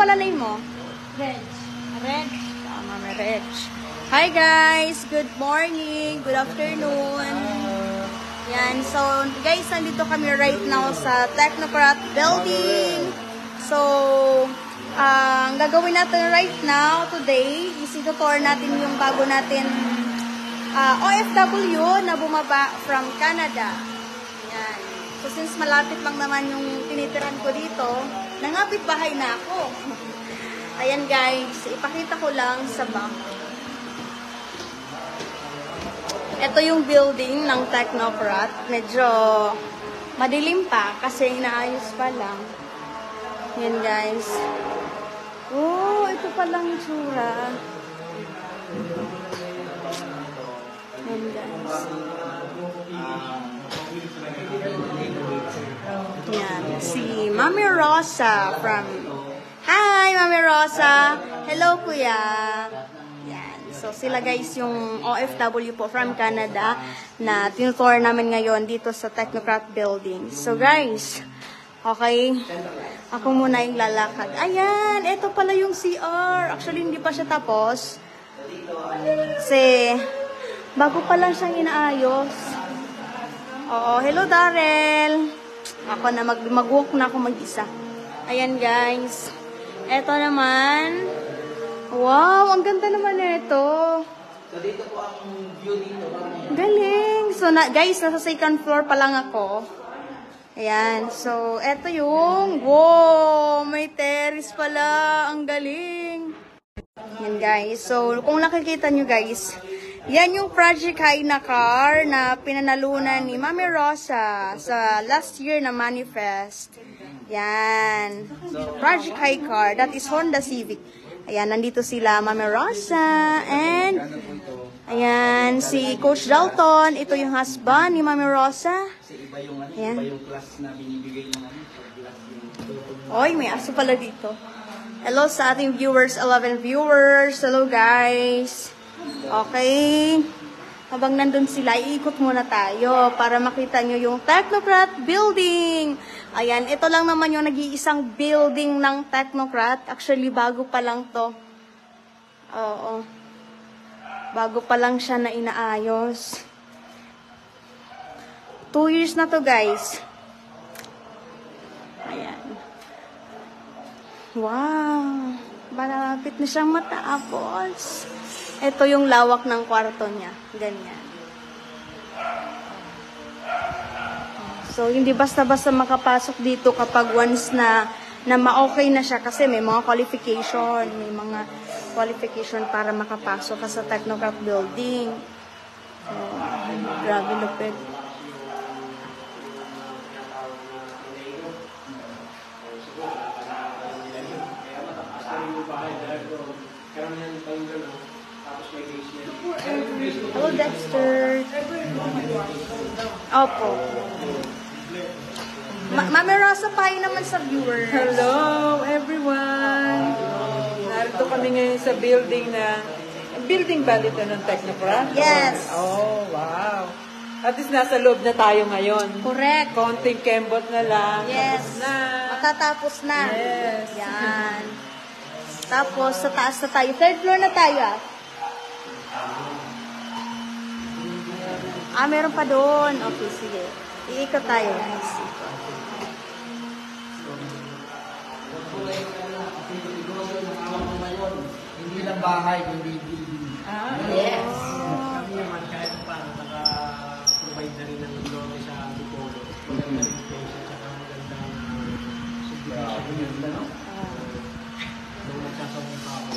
pala name mo? Reg. Reg. Tama, may Reg. Hi guys! Good morning! Good afternoon! Yan. So, guys, nandito kami right now sa Technocrat Building. So, ang gagawin natin right now, today, is itutour natin yung bago natin OFW na bumaba from Canada. Yan. So, since malapit lang naman yung tinitiran ko dito, nangapit bahay na ako. Ayan guys, ipakita ko lang sa back. Ito yung building ng Technocrat. Medyo madilim pa kasi inaayos pa lang. Yan guys. Oh, ito pa lang yung tsura. Yan guys. Yan. Si Mami Rosa from... Hi, Mami Rosa! Hello, Kuya! Yan. So, sila guys yung OFW po from Canada na tinutour namin ngayon dito sa Technocrat Building. So, guys, okay, ako muna yung lalakad. Ayan, ito pala yung CR. Actually, hindi pa siya tapos. Kasi, bago pa lang siyang inaayos. Oo, hello, Darrell! Ako na, mag-walk na ako mag-isa. Ayan, guys. Ito naman. Wow, ang ganda naman ito. So, dito po ang view dito. Galing. So, guys, nasa second floor pa lang ako. Ayan. So, ito yung... Wow, may terrace pala. Ang galing. Yan, guys. So, kung nakikita nyo, guys, yan yung Project High na car na pinanalunan ni Mami Rosa sa last year na manifest. Yan. Project High car. That is Honda Civic. Ayan, nandito sila, Mami Rosa, and, ayan, si Coach Dalton, ito yung husband ni Mami Rosa. Iba yung, ayan. Iba yung class na binibigay ng Oy, may aso pala dito. Hello sa ating viewers, 11 viewers. Hello, guys. Okay. Habang nandun sila, iikot muna tayo para makita nyo yung Technocrat Building. Ayan, ito lang naman yung nag-iisang building ng Technocrat. Actually, bago pa lang to. Oo. Bago pa lang siya na inaayos. 2 years na to, guys. Ayan. Wow. Malapit na siyang matapos. Ito yung lawak ng kwarto niya. Ganyan. So, hindi basta-basta makapasok dito kapag once na ma-okay na siya kasi may mga qualification. May mga qualification para makapasok ka sa Technocrat Building. So, grabe lupit. Hello, Dexter. Opo. Mami Rosa, payo naman sa viewers. Hello, everyone. Narito kami ngayon sa building ba dito ng Technocrat? Yes. Oh, wow. At least nasa loob na tayo ngayon. Correct. Konting kembot na lang. Yes. Tapos na. Matatapos na. Yes. Yan. Tapos, sa taas na tayo. Third floor na tayo, ah. Ah, meron pa doon. Okay, sige. Iikot tayo, guys. Hindi lang bahay, kundi building. Ah, Yes. Kami naman kahit paano naka-provide na rin ng loan sa Bicolo. Magandang location at magandang subdivision. Nung nagsasabong pa ako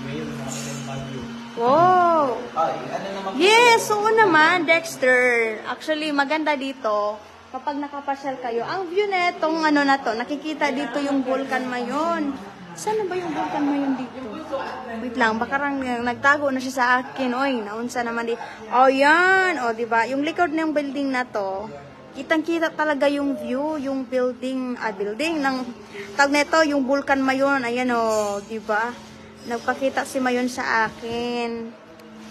ngayon, marami ng value. Wow! Ay, ano naman? Yes, oo naman, Dexter. Actually, maganda dito. Kapag nakapasyal kayo, ang view netong ano na to, nakikita dito yung Vulcan Mayon. Saan ba yung Vulcan Mayon dito? Wait lang, baka nagtago na siya sa akin. Oy, naunsa naman di. Oh, yan. O, diba? Yung likod ng building na to, kitang-kita talaga yung view, yung building ng tawag nito, yung Vulcan Mayon. Ayan o, diba? Nagpakita si Mayon sa akin.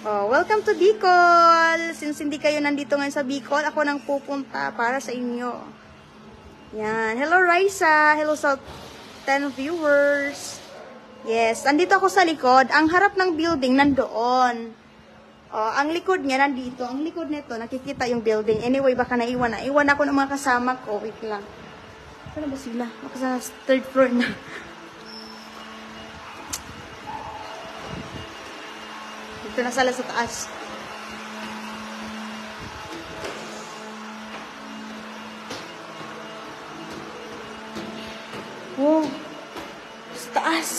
Oh, welcome to Bicol! Since hindi kayo nandito ngayon sa Bicol, ako nang pupunta para sa inyo. Yan. Hello, Raisa. Hello sa 10 viewers. Yes, andito ako sa likod. Ang harap ng building nandoon. Oh, ang likod niya nandito. Ang likod nito, nakikita yung building. Anyway, baka naiwan na. Iwan ako ng mga kasama ko. Wait lang. Saan ba sila? Baka sa third floor na. Dito na sila sa taas. Wow. Sa taas.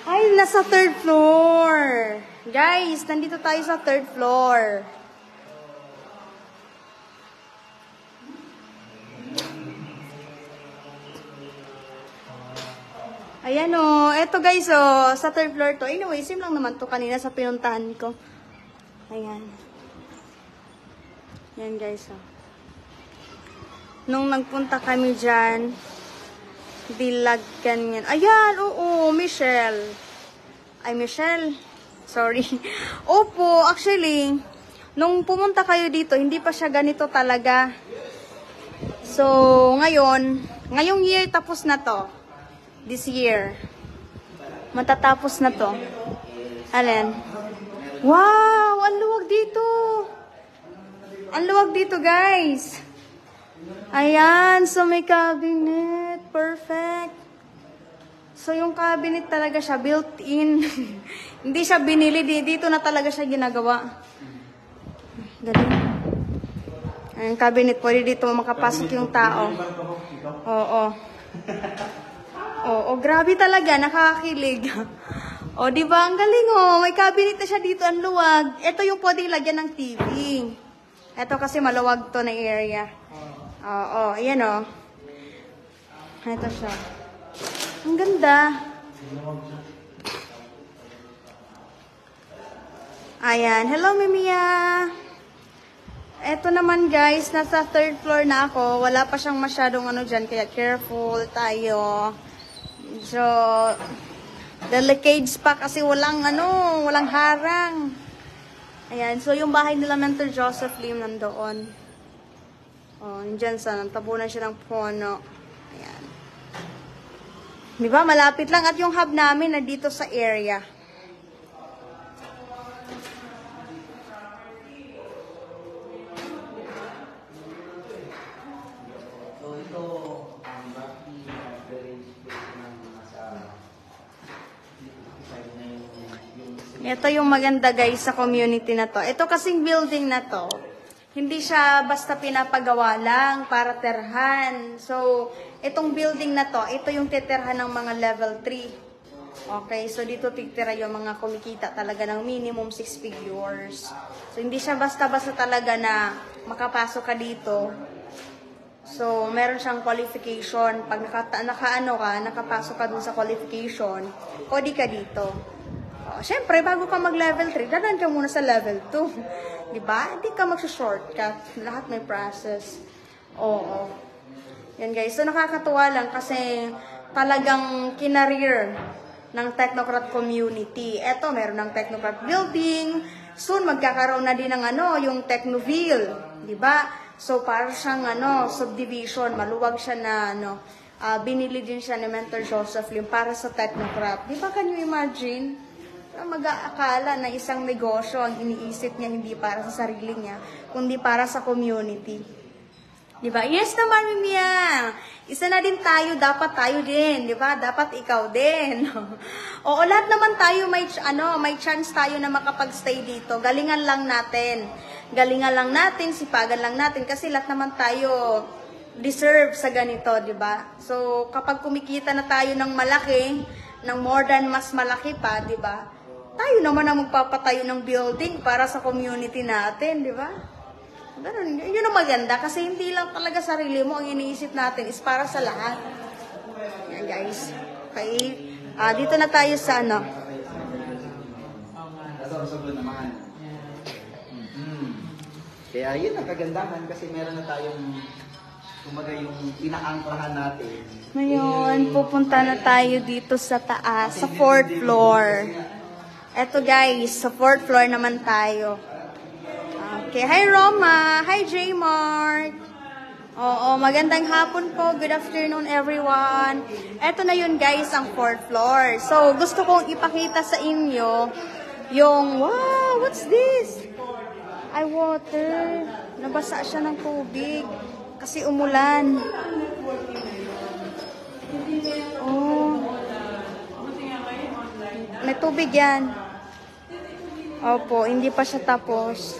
Ay, nasa third floor. Guys, nandito tayo sa third floor. Ayan o. Eto guys o. Sa third floor to. Anyway, same lang naman to kanina sa pinuntahan ko. Ayan. Ayan guys o. Nung nagpunta kami dyan, dilag ganyan. Ayan, oo, Michelle. Ay, Michelle. Sorry. Opo, actually, nung pumunta kayo dito, hindi pa siya ganito talaga. So, ngayong year, tapos na to. This year. Matatapos na to. Alin? Wow, ang luwag dito. Ang luwag dito, guys. Ayan, so may cabinet. Perfect. So, yung cabinet talaga siya, built-in. Hindi siya binili. Dito na talaga siya ginagawa. Galing. Ayan, cabinet. Pwede dito makapasok yung tao. Oo. Oo, grabe talaga. Nakakakilig. O, diba? Ang galing, oh. May cabinet na siya dito. Ang luwag. Ito yung pwedeng lagyan ng TV. Ito kasi maluwag to na area. Oo, ayan o. Ito siya. Ang ganda. Ayan. Hello, Mimiya. Ito naman, guys. Nasa third floor na ako. Wala pa siyang masyadong ano dyan. Kaya careful tayo. So, delicate pa kasi walang harang. Ayan. So, yung bahay nila Mentor Joseph Lim nandoon. Oh, nandyan sa tabunan siya ng puno. Ayan. Diba? Malapit lang. At yung hub namin na dito sa area. So ito, bakit nag-arrange ng nasa side na yung Ito yung maganda guys sa community na to. Ito kasing building na to. Hindi siya basta pinapagawa lang para terhan. So, itong building na to, ito yung titirhan ng mga level 3. Okay, so dito titira yung mga kumikita talaga ng minimum 6 figures. So, hindi siya basta-basta talaga na makapasok ka dito. So, meron siyang qualification. Pag nakapasok ka dun sa qualification, pwede ka dito. Siyempre, bago ka mag-level 3, dadaan ka muna sa level 2. Diba? Hindi ka mag-shortcut. Lahat may process. Oo. Yan guys. So, nakakatuwa lang kasi talagang kinareer ng Technocrat community. Eto, meron ng Technocrat building. Soon, magkakaroon na din ng yung Technoville. Diba? So, para siyang subdivision. Maluwag siya na binili din siya ni Mentor Joseph Lim para sa Technocrat. Diba? Can you imagine? Mag-aakala na isang negosyo ang iniisip niya hindi para sa sarili niya, kundi para sa community. Diba? Yes naman, Mimia. Isa na din tayo, dapat tayo din, diba? Dapat ikaw din. Oo, lahat naman tayo may chance tayo na makapag-stay dito. Galingan lang natin. Galingan lang natin, sipagan lang natin kasi lahat naman tayo deserve sa ganito, diba? So, kapag kumikita na tayo ng malaki, ng more than mas malaki pa, diba? Tayo naman ang magpapatayo ng building para sa community natin, di ba? Ganun, yun ang maganda kasi hindi lang talaga sarili mo ang iniisip natin, is para sa lahat. Yan guys. Okay. Dito na tayo sa Sabi naman. Kaya yun ang kagandahan kasi meron na tayong yung inaangklahan natin. Ngayon, pupunta na tayo dito sa taas, sa 4th floor. Eto guys, sa 4th floor naman tayo. Okay, hi Roma, hi J-Mark. Oo, magandang hapon po. Good afternoon, everyone. Eto na yun, guys, ang 4th floor. So, gusto kong ipakita sa inyo yung, wow, what's this? Ay, water. Nabasa siya ng tubig kasi umulan. Oh. May tubig yan. Opo, hindi pa siya tapos.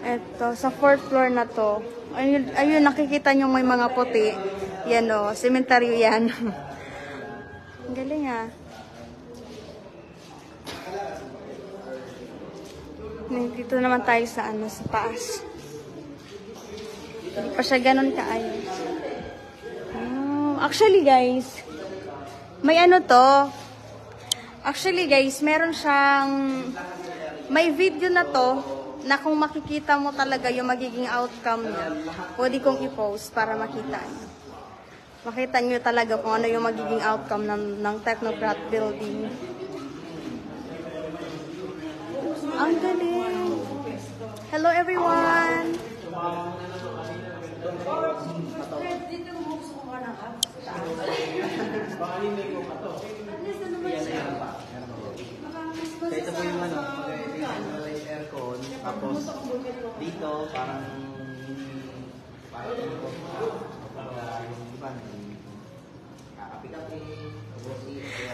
Eto, sa 4th floor na to. Ayun, nakikita nyo may mga puti. Yan o, sementeryo yan. Ang galing ah. Dito naman tayo sa sa taas. Hindi pa siya ganun kaayos. Actually guys, may Actually guys, meron siyang, may video na to, na kung makikita mo talaga yung magiging outcome niya, pwede kong i-post para makita niyo. Makita niyo talaga kung ano yung magiging outcome ng Technocrat building. Ang galing! Hello everyone! So ito po yung aircon, tapos dito parang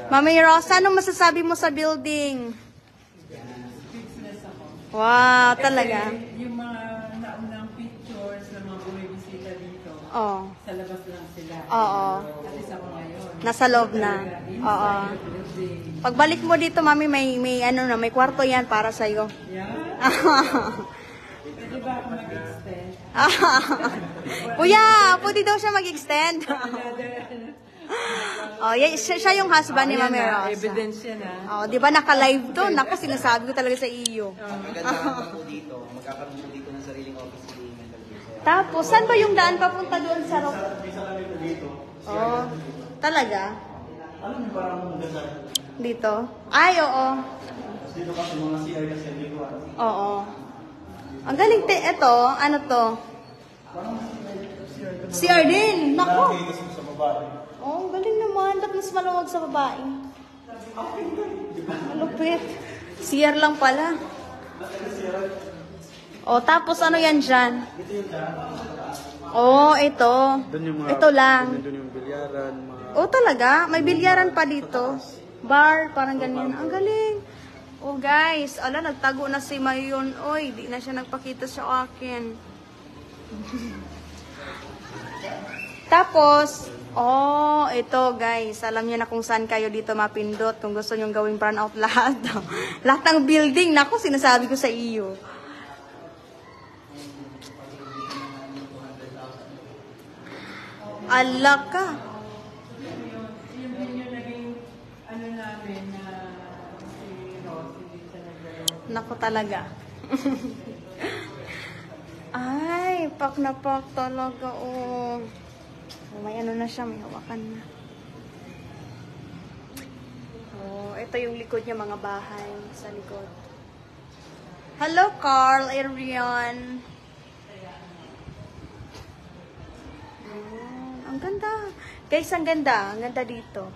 Mami Rosa, anong masasabi mo sa building? Wow, talaga. Yung mga naunang pictures ng mga bumibisita dito, Oh. sa labas lang sila. Oo. At isa ko ngayon. Nasa loob na. Oo. Pagbalik mo dito, Mami, may kwarto yan para sa iyo. Yeah. Pwede ba ako mag-extend? Kuya, pwede daw siya mag-extend. Oh, siya yung husband ni Mami Rosa. Evidence yan Oh, di ba naka-live to? Naku, sinasabi ko talaga sa iyo. maganda po dito, magkakaroon po dito ng sariling office ni Mental Health. Tapos, saan ba yung daan papunta doon sa rock? Oh, talaga? Alam mo parang Dito? Ay, oo. dito kasi mga CR kasi dito. Oo. Ang galing eto, ano to? CR din. Naku. Sa babae. Oh, ang galing naman. Ba't mas maluwag sa babae? Malupit. CR lang pala. Oh, tapos ano yan dyan? Oh, ito. Ito lang. Doon yung bilyaran, mga Oh, talaga? May bilyaran pa dito. Bar, parang ganyan. Ang galing. Oh, guys. Ala, nagtago na si Mayon. Oy, di na siya nagpakita sa akin. Tapos, oh, ito guys. Alam niyo na kung saan kayo dito mapindot. Kung gusto nyo gawing brown out lahat. Lahat ng building. Naku, sinasabi ko sa iyo. Ala ka. Ano namin na si Rosie dito sa nagkaroon. Naku talaga. Ay, pak na pak talaga. Oh. May ano na siya, may hawakan na. Oh, ito yung likod niya, mga bahay sa likod. Hello, Carl, Arian. Ang ganda. Guys, ang ganda. Ang ganda dito.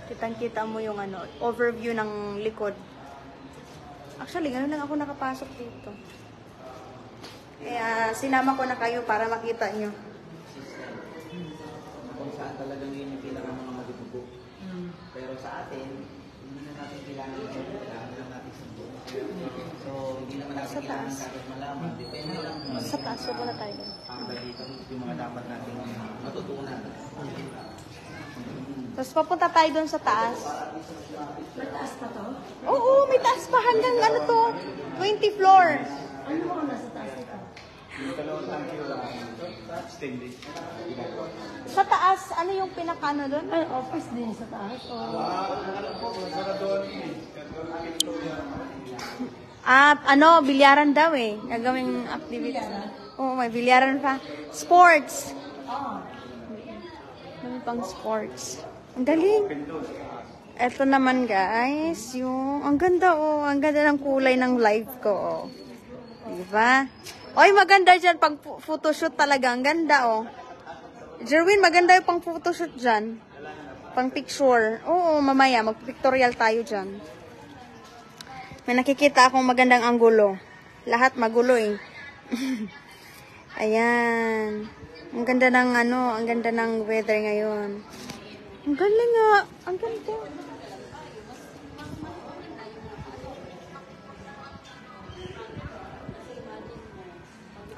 Kitang-kita mo yung overview ng likod. Actually, gano'n lang ako nakapasok dito. Kaya, sinama ko na kayo para makita nyo. Kung saan talagang yun yung kailangan mga matutubo. Pero sa atin, hindi na natin kailangan kailangan lang natin sa buo. So, hindi naman natin Sa kailangan taas. kagad malaman. Depende lang kung Sa taas, wala na tayo. dito yung mga dapat natin matutunan. Tapos papunta tayo doon sa taas. May taas pa to? Oo, may taas pa hanggang 20 floor. Ano mo nasa taas ito? Sa taas, ano yung pinakano doon? Ay, office din sa taas. Bilyaran daw eh. Gagawing activities. Oo, may bilyaran pa. Sports. May pang sports. Ang galing. Ito naman guys, ang ganda ang ganda ng kulay ng live ko. Diba? Oy, maganda dyan pang photoshoot talaga. Ang ganda, oh. Jerwin, maganda yung pang photoshoot dyan. Pang picture. Oo, mamaya, mag-pictorial tayo dyan. May nakikita akong magandang anggulo. Lahat magulo eh. Ayan. Ang ganda ng ang ganda ng weather ngayon. Ang ganda nga. Ang ganda.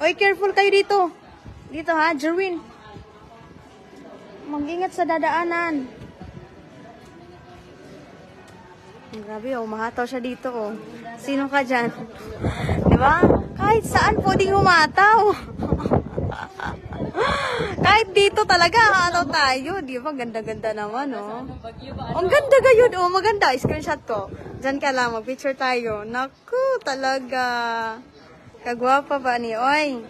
Oy, careful kayo dito. Dito ha, Jerwin. Mag-ingat sa dadaanan. Grabe, oh, mahataw siya dito, oh. Sino ka dyan? Di ba? Kahit saan pwedeng humataw. Kahit dito talaga, hataw tayo. Di ba? Ganda-ganda naman, oh. Ang ganda gayon, oh. Maganda. Screenshot ko. Diyan ka lang, mag-picture tayo. Naku, talaga. Kagwapa ba ni Oy?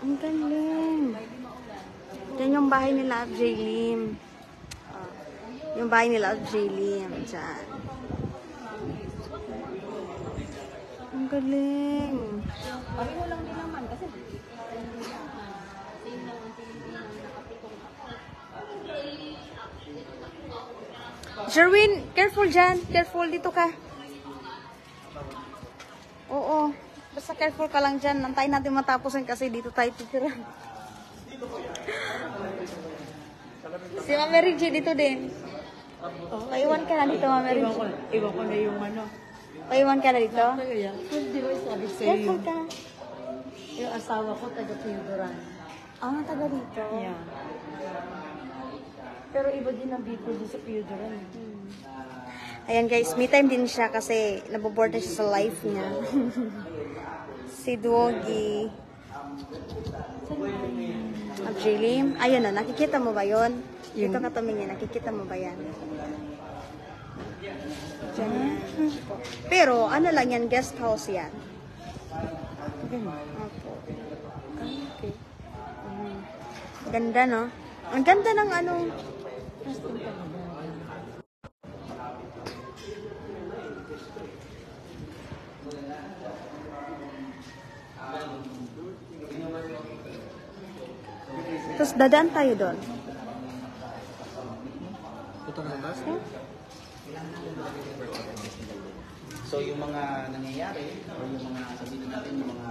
Ang galing. Diyan yung bahay nila at Jaylin. Yung bahay nila at Jaylin. Diyan. Ang galing. Pareho lang din naman kasi. Jerwin, careful dyan. Careful, dito ka. Oo. Basta careful ka lang dyan. Antayin natin matapusin kasi dito tayo titira. Si Mama Reggie dito din. Paiwan ka na dito, Mama Reggie. Iwan ko na yung Paiwan ka na dito? Di ba sabi sa'yo Careful ka. yung asawa ko taga Piyudoran. Ah, taga dito. Yeah. Pero iba din ang people din sa Piyudoran. Ayan guys, me time din siya kasi naboboard na siya sa life niya. Si Doggy. Abjilim. Ayun na, nakikita mo ba yun? Dito ka tumingin, nakikita mo ba yan? Diyan. Pero, ano lang yan, guest house yan. Opo. Okay. Ganda, no? Ang ganda ng ano. Tapos dadaan tayo doon. So yung mga nangyayari, o yung mga sabihin natin, yung mga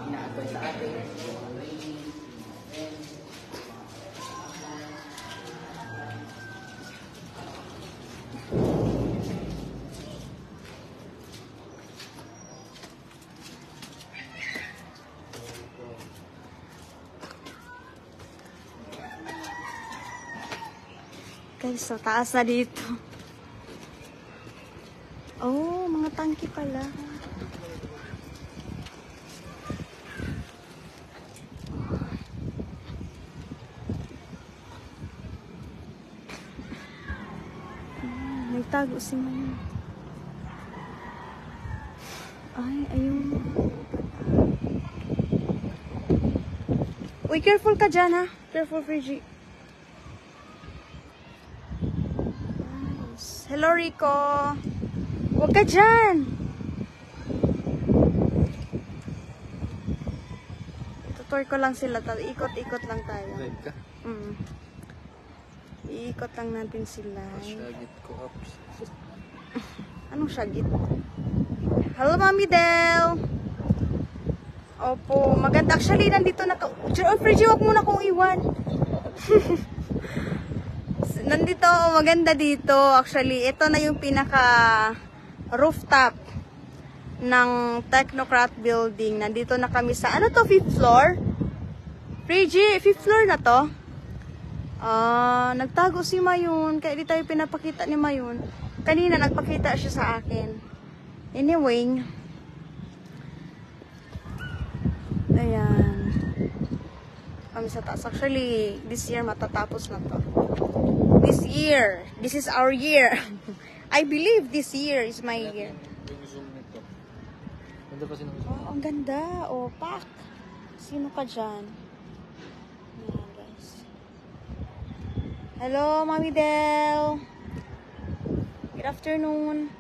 ina-advise sa atin, yung mga training, Guys, sa taas na dito. Oh, mga tangki pala. Nagtago si Mama. Ay, ayun. Uy, careful ka dyan, ha? Careful, Friggy. Hello, Rico. Huwag ka dyan. Tutor ko lang sila. Ikot-ikot lang tayo. Iikot lang natin sila. Shagit ko ups. Anong shagit? Hello, Mami Del. Opo, maganda. Actually, nandito na to. Friggy, huwag muna kong iwan. Nandito, maganda dito. Actually, ito na yung pinaka rooftop ng Technocrat building. Nandito na kami sa, ano to, 5th floor? Friggy, 5th floor na to? Nagtago si Mayun. Kaya di tayo pinapakita ni Mayun. Kanina, nagpakita siya sa akin. Anyway. Ayan. Kami sa taas. Actually, this year matatapos na to. This year. This is our year. I believe this year is my year. Oh, ang ganda. Oh, pak. Sino ka dyan? Ayan, guys. Hello, Mami Del. Good afternoon.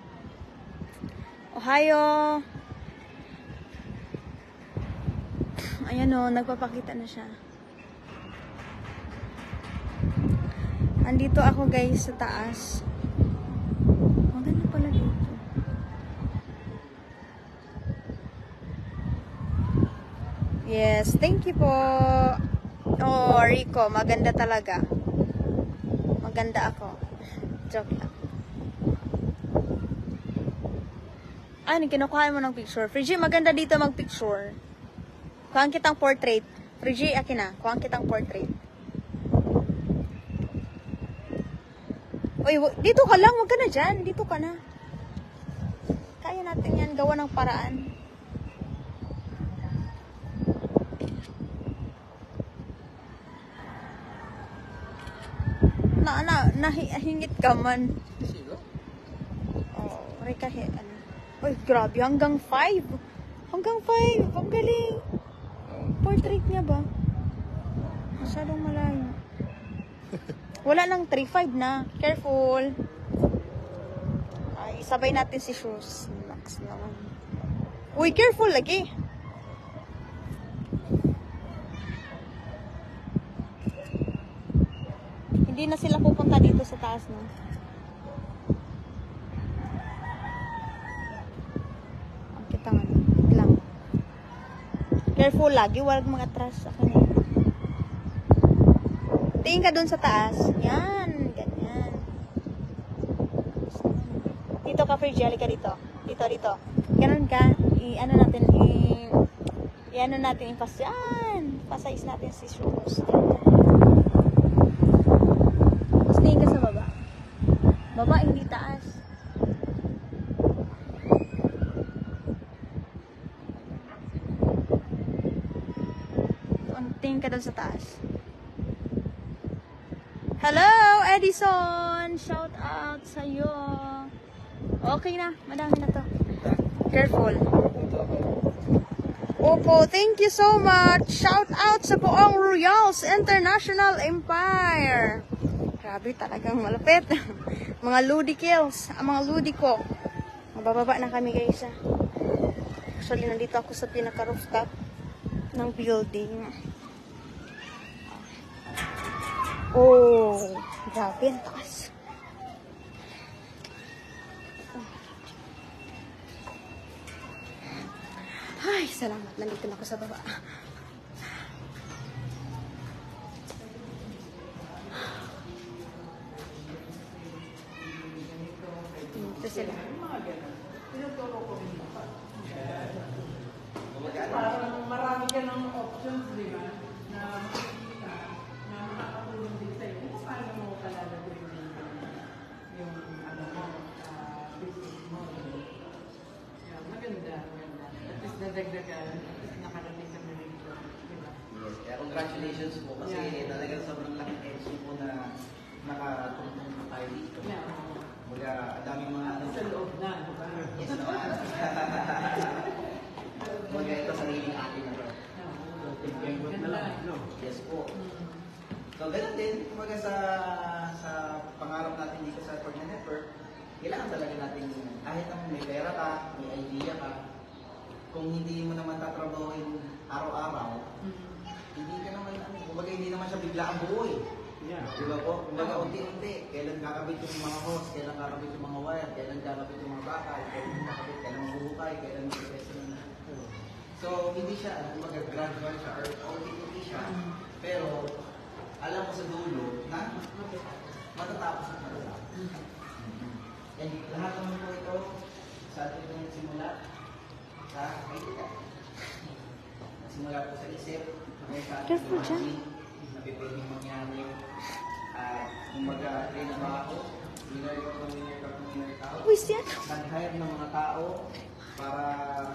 Ohio. Ayan o, nagpapakita na siya. Andito ako guys sa taas. Maganda pala dito. Yes, thank you po. Oh, Rico, maganda talaga. Maganda ako. Joke lang. Ay, kinukuha mo ng picture. Friggy, maganda dito mag-picture. Kuhaan kitang portrait. Friggy, akin na. Kuhaan kitang portrait. Uy, dito ka lang. Huwag ka na dyan. Dito ka na. Kaya natin yan. Gawa ng paraan. Nahingit ka man. Oh, Rika, ano. Uy, grabe. Hanggang 5. Hanggang 5. Ang galing. Portrait niya ba? Masyadong malayo. Wala nang 3.5 na. Careful. Ay, sabay natin si shoes. Max naman. Uy, careful lagi. Hindi na sila pupunta dito sa taas, no? Ang kita nga. Lang. Careful lagi. Huwag mga atras sa kanya. Tingin ka dun sa taas. Yan. Ganyan. Dito ka, Friggy. Halika dito. Dito. Ganun ka. I-ano natin. I-ano natin. Yan. Pasayis natin si shoes. Mas tingin ka sa baba. Baba, hindi taas. Tingin ka dun sa taas. Hello, Edison! Shout out sa'yo. Okay na. Madami na to. Careful. Opo, thank you so much. Shout out sa buong Royals International Empire. Grabe, talagang malapit. Mga Ludi kills. Mga Ludi ko. Mabababa na kami guys. Actually, nandito ako sa pinaka-rooftop ng building. Oh, grabe ang taas. Ay, salamat. Nandito na ako sa baba. Ito sila. Parang marami ka ng options, di ba? Na makikita, na makakatulong din sa'yo. Kung paano mo kalalagay yung ano mo, business mo. Yeah, maganda. At least nadagdagan, at least nakarating kami rito. Di ba? Yes, kaya congratulations po kasi talagang sobrang laking edge po na nakatungtong po tayo dito. Yeah. Baga, daming mga ano. Sa loob na, di ba? Yes naman. Baga, ito sariling atin na ito. Yes po. So, ganun din. Kumbaga sa pangarap natin dito sa Cornea Network, kailangan talaga natin, kahit na may pera ka, may idea ka, kung hindi mo naman tatrabahoin araw-araw, hindi ka naman, kumbaga hindi naman siya bigla ang buo eh. Yeah. Diba po? Kumbaga unti-unti, kailan kakabit yung mga hose, kailan kakabit yung mga wire, kailan kakabit yung mga bakal, kailan kakabit, kailan mabuhukay, kailan mag-invest na. So, hindi siya, kumbaga gradual siya, or unti-unti siya, pero alam mo sa dulo na matatapos at matatapos. And lahat naman po ito, sa atin ito nagsimula sa idea. Nagsimula po sa isip, may sa ating imagine, na pwedeng mangyari. Kumbaga, train na ako, winner tao. Uy, siya. Nag-hire ng mga tao para,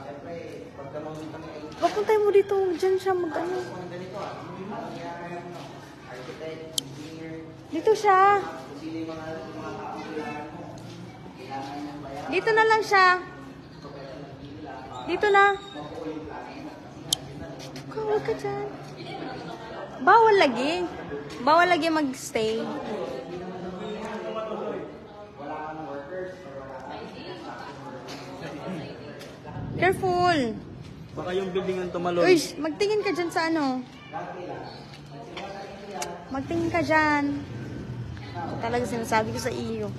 syempre, pagka mamita may idea. Papuntay mo dito. Diyan siya mag-ano. Kung ganito architect, engineer, Dito siya. kung sino yung mga tao kailangan mo, kailangan niyang bayaran. Dito na lang siya. Dito na. Huwag ka dyan. Bawal lagi. Bawal lagi mag-stay. Careful. Baka yung building ang tumalon. Uy, magtingin ka dyan sa ano. Magtingin ka dyan. Talaga sinasabi ko sa iyo.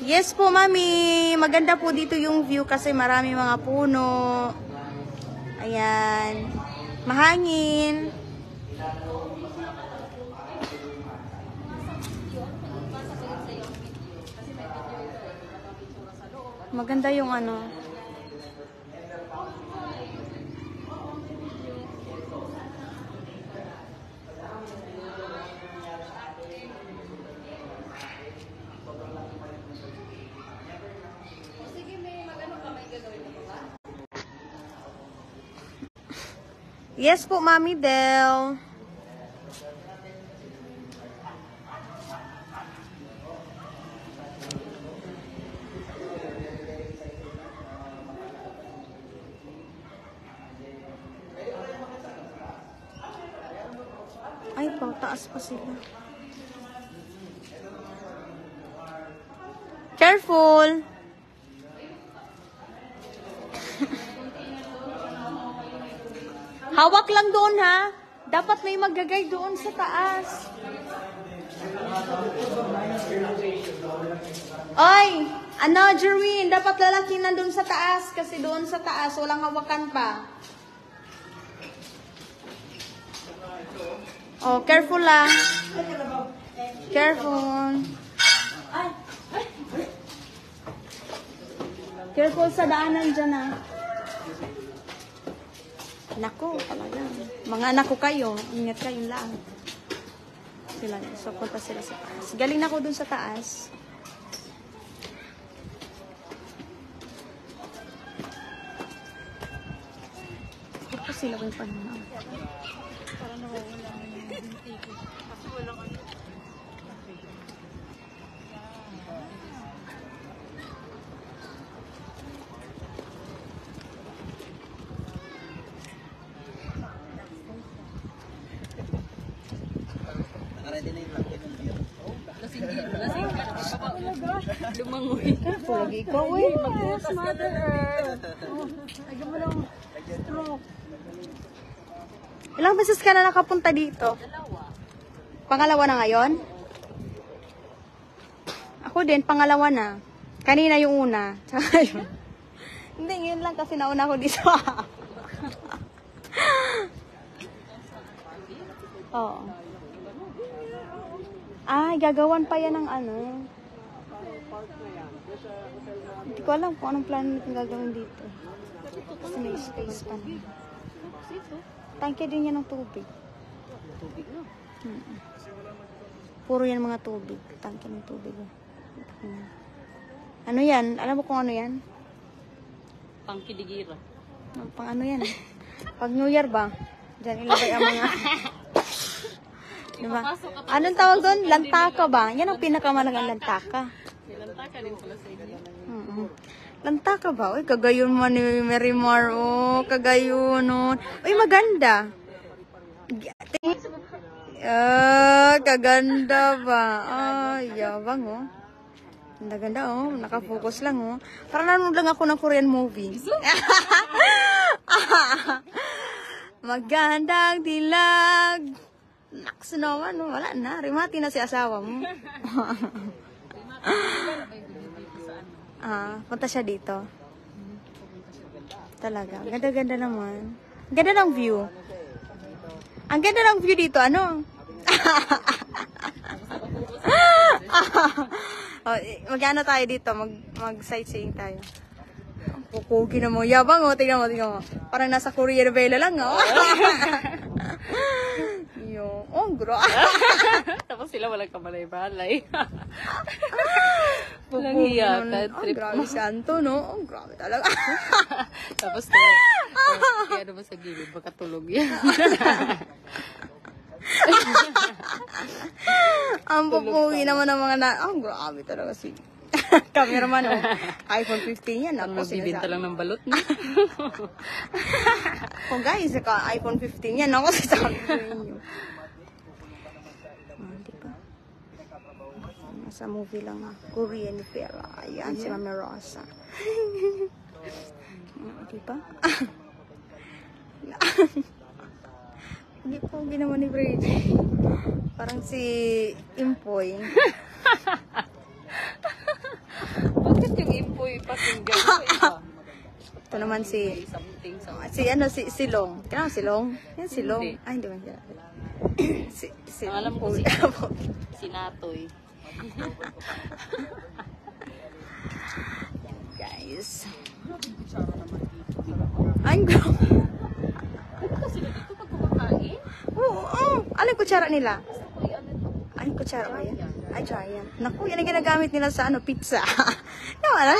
Yes po, mami. Maganda po dito yung view kasi marami mga puno. Ayan. Mahangin. Maganda yung ano. Yes po, Mami Del. Ay, taas pa sila. Careful! Hawak lang doon, ha? Dapat may maggagay doon sa taas. Oy! Ano, Jerwin? Dapat lalaki nandun sa taas kasi doon sa taas walang hawakan pa. Oh, careful lang. Careful. Careful sa daanan dyan, ha? Nako, talaga. Mga anak ko kayo, ingat kayong lang. Sila, so punta sila sa taas. Galing na ako dun sa taas. Ito sila ko yung pananaw. Para nawawala na yung ticket. Kasi walang ano. Ready na yung laki ng beer. Lasing ka. Lumangoy. Careful lagi ikaw, eh. Yes, mother. Lagyan mo lang stroke. Ilang beses ka na nakapunta dito? Pangalawa na ngayon? Ako din, pangalawa na. Kanina yung una. Tsaka yun. Hindi, yun lang kasi nauna ako dito. Oo. Ay, gagawan pa yan ng ano. Hindi ko alam kung anong plan natin gagawin dito. Kasi may space pa na. Tangke din yan ng tubig. Tubig na. Puro yan mga tubig. Tangke ng tubig. Ano yan? Alam mo kung ano yan? Pangkidigira. Pang ano yan? Pag New Year ba? Diyan ilagay ang mga... Diba? Anong tawag doon? Lantaka ba? Yan ang pinakamalagang lantaka. Lantaka din pala sa inyo. Lantaka ba? Uy, kagayon mo ni Marimar. Oh, kagayon nun. Uy, maganda. Kaganda ba? Ay, yabang oh. Ganda-ganda oh. Nakafocus lang oh. Parang nanonood lang ako ng Korean movie. Magandang dilag. Naks naman, no? Wala na. Rimati na si asawa mo. Punta siya dito. Talaga. Ganda-ganda naman. Ganda ng view. Ang ganda ng view dito, ano? Mag-ano tayo dito? Mag-sightseeing tayo. Pukugi na mo. Yabang, oh. Tingnan mo, tingnan mo. Parang nasa Korea novela lang, oh. Oh, bro. Tapos sila walang kamalay-balay. Walang hiyatan. Oh, grabe si Anto, no? Oh, grabe talaga. Tapos tulog. Kaya naman sa gilid, baka tulog yan. Ang pupugi naman ng mga oh, grabe talaga si cameraman, oh. iPhone 15 yan. Ang magbibinta lang ng balot na. Oh, guys, iPhone 15 yan. Ako sasabi ko ninyo. Sa movie lang, Korean Pera. Ayan, si Mami Rosa. Di ba? Hindi po ginawa ni Brady. Parang si Impoy. Bakit yung impoy pakinggan ko iba? Ito naman si Something. si Long. Kailangan si Long? Yan si Long. Hindi. Ay, hindi man siya. si Ang alam ko Impoy. si Natoy. Guys. Kutsara naman dito. Ay, grabe. Punta sila dito pag kumakain? Oo. Ano yung kutsara nila? Uy, ano to? Ay, kutsara ba yan? Ay, giant. Naku, yan ang ginagamit nila sa pizza. Naman,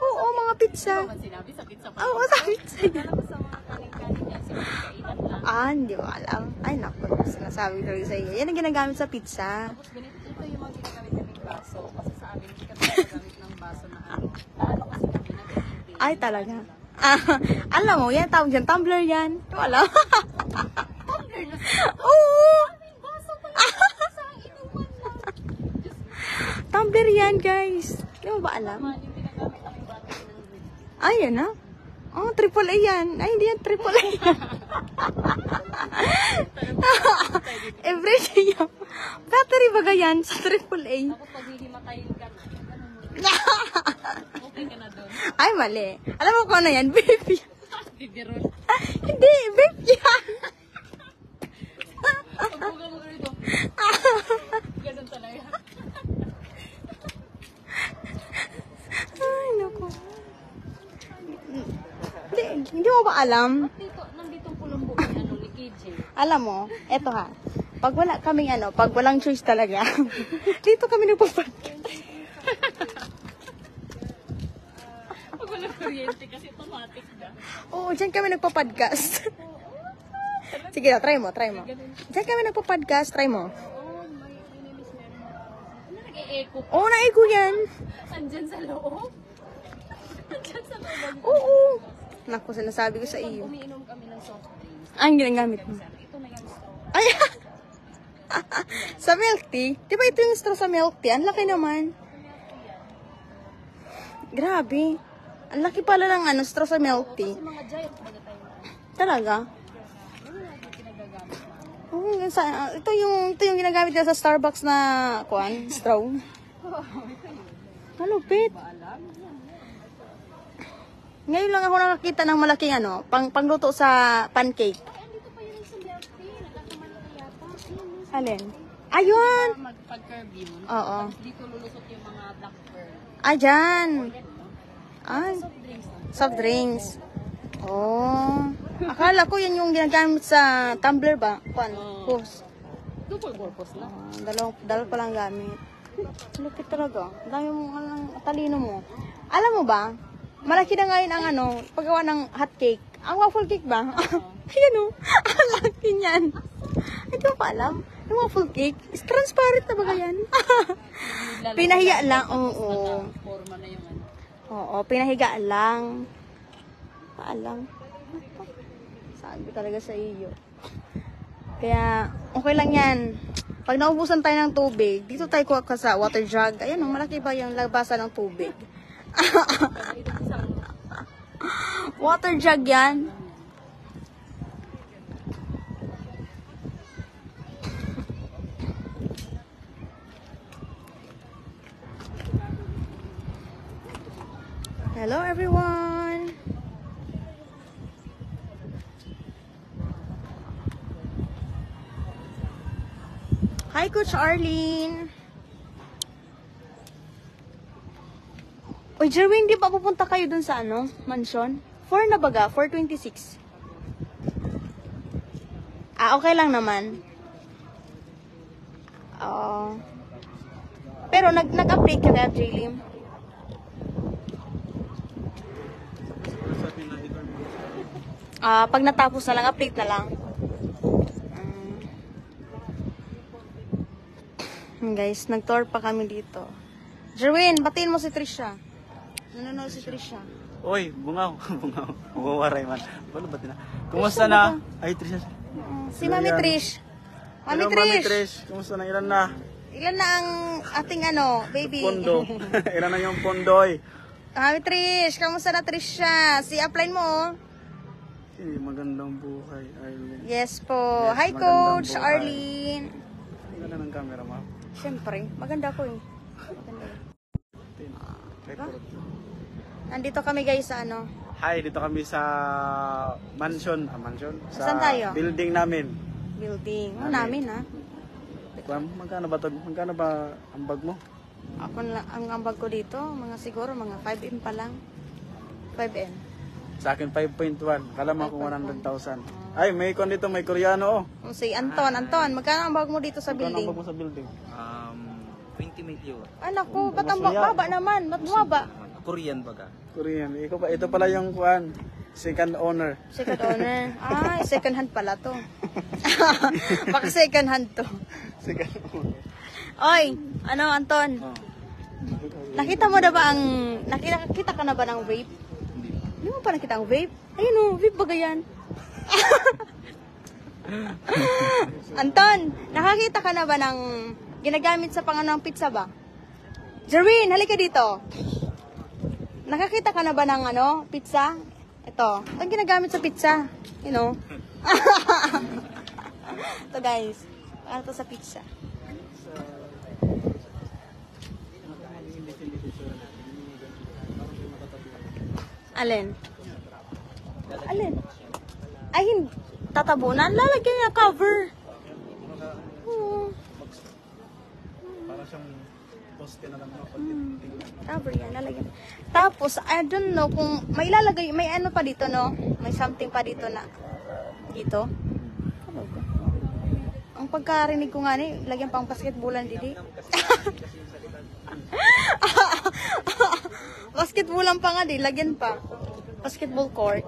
oo, mga pizza. Ano sinabi sa pizza pa? Oo, sa pizza yan. Alam ko sa mga kanin-kanin yan, sa mga kainan lang. Hindi ko alam. Ay, naku, sinasabi ko rin sa iyo. Yan ang ginagamit sa pizza. Tapos ganito, ito yung mga ginagamit naming baso. Kasi sa amin, hindi kami ginagamit ng baso na ano. Ano kasi kami nag-ibig. Ay, talaga. Alam mo, yan, tawag dyan, tumbler yan. Wala. Tumbler na Oo. baso pala sa inuman lang. Tumbler yan, guys. Di mo ba alam? Yung ginagamit naming bato ng Ay, yan na. Oh, AAA yan. Ay, hindi yan AAA. Everyday yan. Battery baga yan sa AAA. Tapos pag hihimatayin ka na, okay ka na doon. Ay, mali. Alam mo kung ano yan? Babe yan. Bibirol. Hindi, babe yan. Pagbuga mo rito. Ganun talaga. Ay, naku. Hindi mo ba alam? Nandito ang pulong buhay, ni KJ. Alam mo, eto ha. Pag wala kaming pag walang choice talaga, dito kami nagpapag. Pag walang kuryente kasi automatic na. Oo, dyan kami nagpa-podcast. Sige na, try mo. Dyan kami nagpa-podcast, try mo. Oh, may namiss meron. Ano nag-e-echo? Oo, naigo yan. Andyan sa loob? Andyan sa loob. Oo. Naku, sinasabi ko sa iyo. Umiinom kami ng soft drinks. Ang ginagamit mo. Ito na yung straw. Ay! Sa milk tea? Di ba ito yung straw sa milk tea? Ang laki naman. Grabe. Ang laki pala ng straw sa milk tea. Kasi mga giant baga tayo na. Talaga? Ano na yung kinagagamit namin? Oo, ito yung ginagamit nila sa Starbucks na straw. Malupit. Ngayon lang ako nakakita ng malaking pangluto sa pancake. Ay, andito pa yun sa milk tea. Nagkakamali yata. Alin? Ayun! Magpag-curve yun. Oo. Dito lulusot yung mga black pearl. Ayan. Ay, Soft drinks na. soft drinks. Oh. Akala ko yan yung ginagamit sa tumbler ba? Hose. Double purpose na. Dalawa pa lang gamit. Lupit talaga. Dami mo, talino mo. Alam mo ba? Malaki na ngayon ang paggawa ng hot cake. Ang waffle cake ba? Ayan o. Ang laki niyan. Hindi ko pa alam. Yung waffle cake, is transparent na ba yan? Pinahiya lang. Oo. Forma na yung ano. Oo, pinahiga lang. Paalam. Sabi talaga sa iyo. Kaya, okay lang yan. Pag naubusan tayo ng tubig, dito tayo kuha ka sa water jug. Ayan, malaki ba yung labasan ng tubig? Water jug yan. Hello everyone. Hi Coach Arlene. Uy, Jerwin, di ba pupunta kayo dun sa mansion? 4 na baga? 4:26. Okay lang naman. Pero nag-update ka kaya, Jaylim? Pag natapos na lang, update na lang. Guys, nag-tour pa kami dito. Jerwin, batiin mo si Trisha. Nanonood si Trisha. Oy, bungaw. Mawawaray man. Wala ba na? Kumusta na? Ay, Trisha. Si Mami Trish. Mami Hello, Trish. Mami Trish. Kumusta na? Ilan na? Ilan na ang ating baby? Pondo. Ilan na yung pondoy? Hi, Trish. Kamusta na, Trisha? Si upline mo, oh. Magandang buhay, Arlene. Yes po. Yes, Hi, magandang Coach buhay. Arlene. Ang ganda ng camera, ma'am. Siyempre, maganda ko eh. Maganda eh. Nandito kami guys sa ano. Hi, dito kami sa mansion. Mansion? Sa Saan tayo? building namin. Building. Namin ha. Ma'am, magkano ba to? Magkano ba ang bag mo? Ako ang ambag ko dito, mga siguro mga 5M pa lang. 5M. Sa akin 5.1. Kala mo kung 100,000. Ay, may kon dito, may Koreano, oh. O si Anton, magkano ang ambag mo dito sa Magkano ang building? bag mo sa building? 20 million. Anak ko, ba't ang baba naman? Ba't bumaba? Korean baga. Korean. Ito pala yung kuan, second owner. Second owner. Ay, second hand pala to. Baka second hand to. Second owner. Oy, ano Anton? Oh. Nakita mo na ba nakita ka na ba ng vape? Hindi mo pa nakita ang vape? Ayun o, vape ba yan? Anton, nakakita ka na ba ng ginagamit sa pangano ng pizza ba? Jerwin, halika dito. Nakakita ka na ba ng pizza? Ito, ang ginagamit sa pizza. You know? Ito guys, ano to sa pizza? Alin? Alin? Ay, hindi. Tatabunan? Lalagyan niya cover. Oo. Para siyang poste na lang. Cover yan, lalagyan. Tapos, I don't know kung may ilalagay, may ano pa dito, no? May something pa dito na. Dito? Ano ba? Ang pagkarinig ko nga ni, lagyan pang basketballan didi. Basketballan pa nga di, lagyan pa. Basketball court.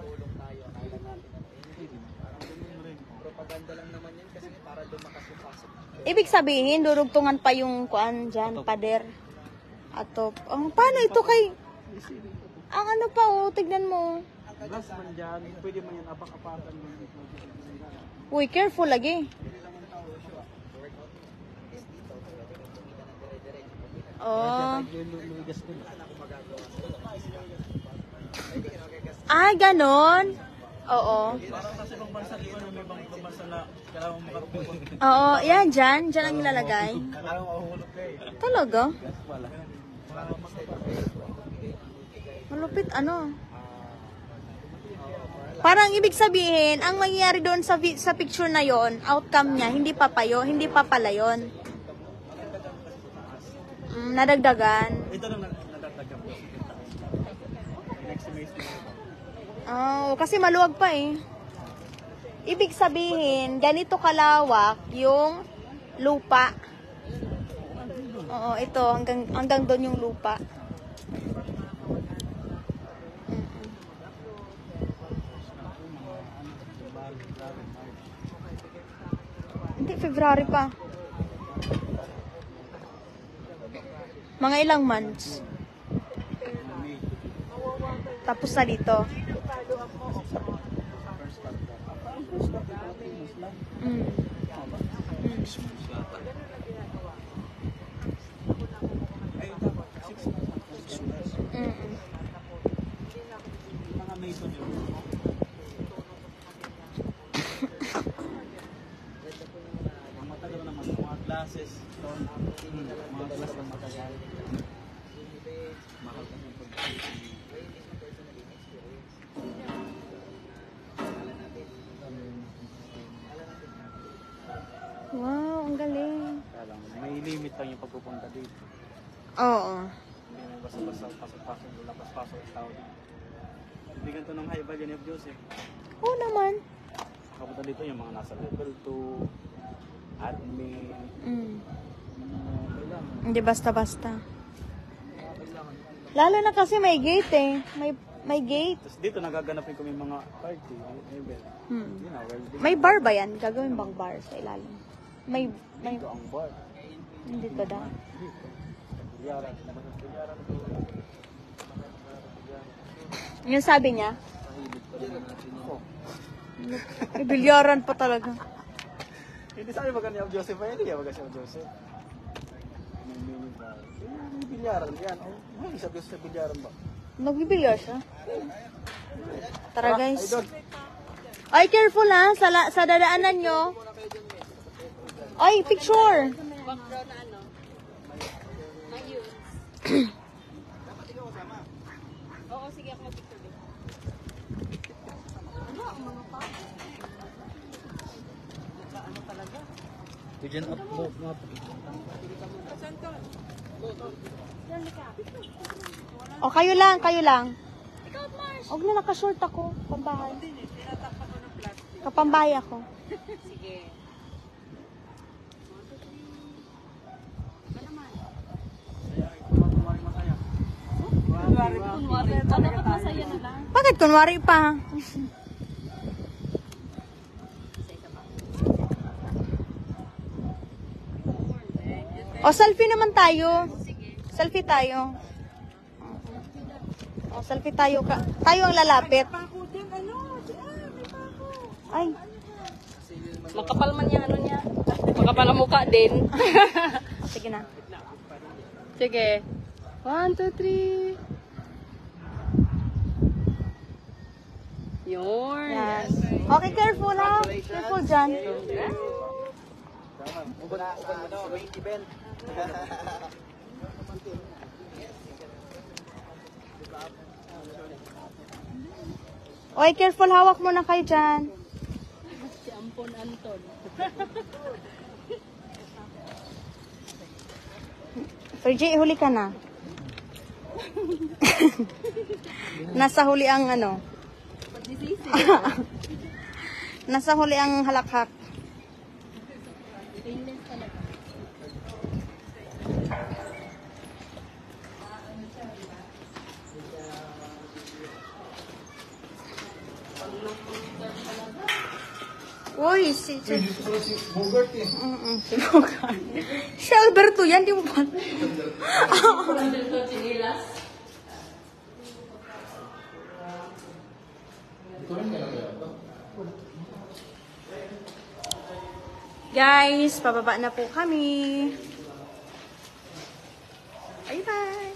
Ibig sabihin, durugtungan pa yung kuan dyan, pader. Ato, paano ito kay... Ang ano pa, oh, tignan mo. Gas man dyan, pwede man yan apak-apakan. Uy, careful lagi. Oh. Ah, ganon. Oo. Parang kasi ibang bansa, di ba, may ibang bansa na kailangan makapagod. Oo, yan, dyan ang nilalagay. Kailangan mahulog ka eh. Talaga? Gas pala. Malupit, ano? Parang ibig sabihin, ang mangyayari doon sa picture na yon, outcome niya, hindi pa pala yun. Nadagdagan. Ito nang nadagdagan po. Next semester. Oh, kasi maluwag pa eh. Ibig sabihin, ganito kalawak yung lupa. Oo, ito, hanggang doon yung lupa. Hindi, February pa. Mga ilang months. Tapos na dito. Mm. Mga mason yun. Ang matagal naman, mga glasses. Mga glasses na matagal. Mahal kasi yung pag-ibig. Wow, ang galing. Kaya lang, may limit lang yung pagpupunta dito. Oo. Hindi na basta-basta pasok-pasok, lapas-pasok ang tao dito. Hindi ganito ng high ba F. Joseph? Oo naman. Kapunta dito yung mga nasa level 2, admin, kailangan. Hindi basta-basta. Lalo na kasi may gate eh. May gate. Tapos dito nagaganapin ko may mga party, event. You know, welding. May bar ba yan? Gagawin bang bar sa ilalim? May Dito ang bar. hindi ko da. Dito. Bilyaran. Bilyaran. Yung sabi niya, Oh. may bilyaran pa talaga. Hindi sabi ba ni Ab Joseph pa hindi ba si Ab Joseph? May mini bar. May bilyaran yan. Oh, may isa sa bilyaran ba? Nagbibilyar siya. Tara guys. Ay, careful ha, sa dadaanan nyo. Ay, picture. Background na ano? Ayun. Oo, sige ako mag-picture din. Diyan up mo. O, kayo lang, kayo lang. Huwag na nakashort ako. Pambahay. Kapambahay ako. Sige. Kunwari, dapat masaya na lang. Bakit kunwari pa? O, selfie naman tayo. Selfie tayo. O, selfie tayo. Tayo ang lalapit. Ay, Makapal man yung ano niya. Makapal ang mukha din. sige na. Sige. 1, 2, 3. Yun. Yan. Okay, careful ha. Careful dyan. Uban mo daw, 20 bell. Oy, careful. Hawak muna kayo dyan. Si Ampon Anton. Fergie, huli ka na. Nasa huli ang ano. Nasa huli ang halakhak. Uy, si Bogart eh. Si Bogart. Si Alberto yan, di mo ba? Guys, pababa na po kami. Bye-bye.